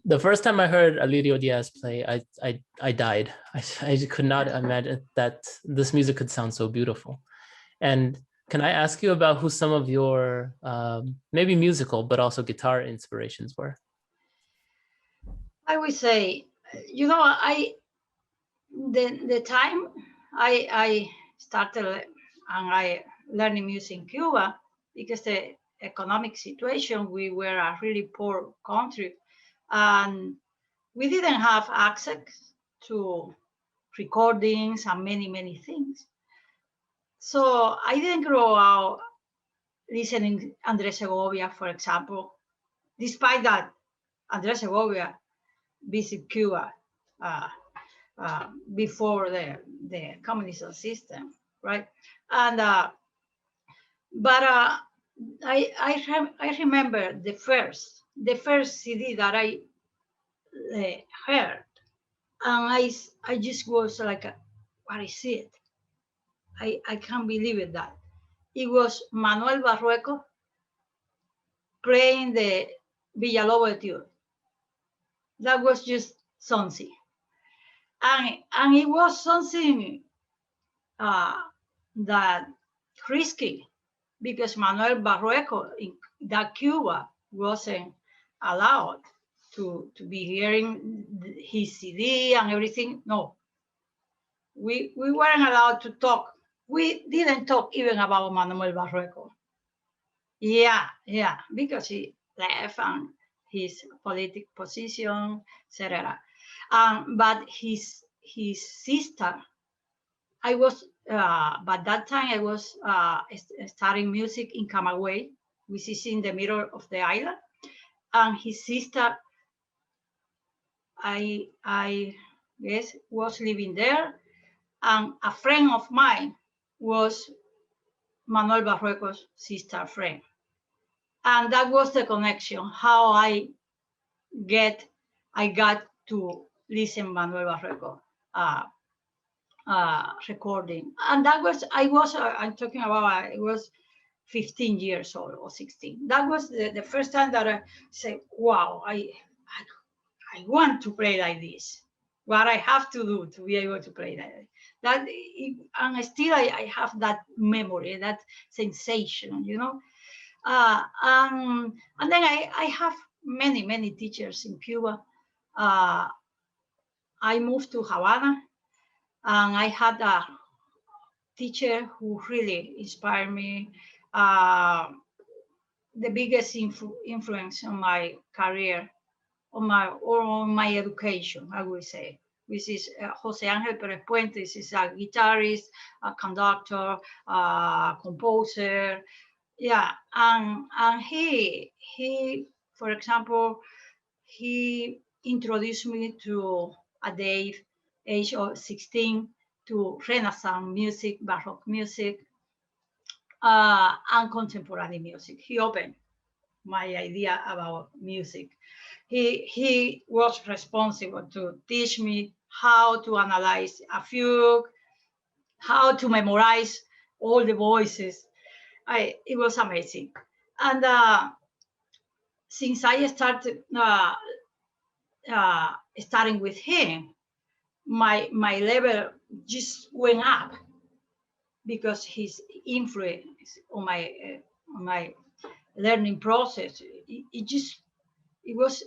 The first time I heard Alirio Diaz play, I died. I could not imagine that this music could sound so beautiful. And can I ask you about who some of your maybe musical, but also guitar inspirations were? I would say, you know, the time I started and I learning music in Cuba, because the economic situation, we were a really poor country, and we didn't have access to recordings and many things. So I didn't grow out listening Andrés Segovia, for example, despite that Andrés Segovia visited Cuba before the communism system, right? And but I remember the first CD that I heard, and I just was like, what is it? I can't believe it that it was Manuel Barrueco playing the Villalobo Etude. That was just something, and it was something that risky, because Manuel Barrueco in that Cuba wasn't allowed to be hearing his CD and everything. No, we weren't allowed to talk. We didn't talk even about Manuel Barrueco. Yeah, because he left and his political position, etc. But his sister, I was, by that time I was studying music in Camagüey, which is in the middle of the island, and his sister, I guess, was living there, and a friend of mine was Manuel Barrueco's sister friend. And that was the connection, how I got to listen Manuel Barrueco recording. And that was, I'm talking about, I was 15 years old or 16. That was the first time that I said, wow, I want to play like this. What I have to do to be able to play that. And still I have that memory, that sensation, you know. And then I have many teachers in Cuba. I moved to Havana, and I had a teacher who really inspired me. The biggest influence on my career, on my education, I would say, which is Jose Angel Perez Puentes. Is a guitarist, a conductor, a composer. Yeah, and he, for example, he introduced me to at the age of 16 to Renaissance music, Baroque music, and contemporary music. He opened my idea about music. He was responsible to teach me how to analyze a fugue, how to memorize all the voices. It was amazing. And since I started starting with him, my level just went up, because his influence on my learning process. It was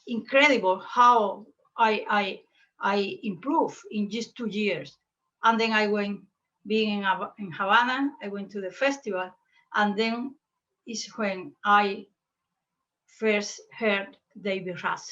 incredible how I improved in just 2 years. And then I went, being in Havana, I went to the festival, and then is when I first heard David Russ.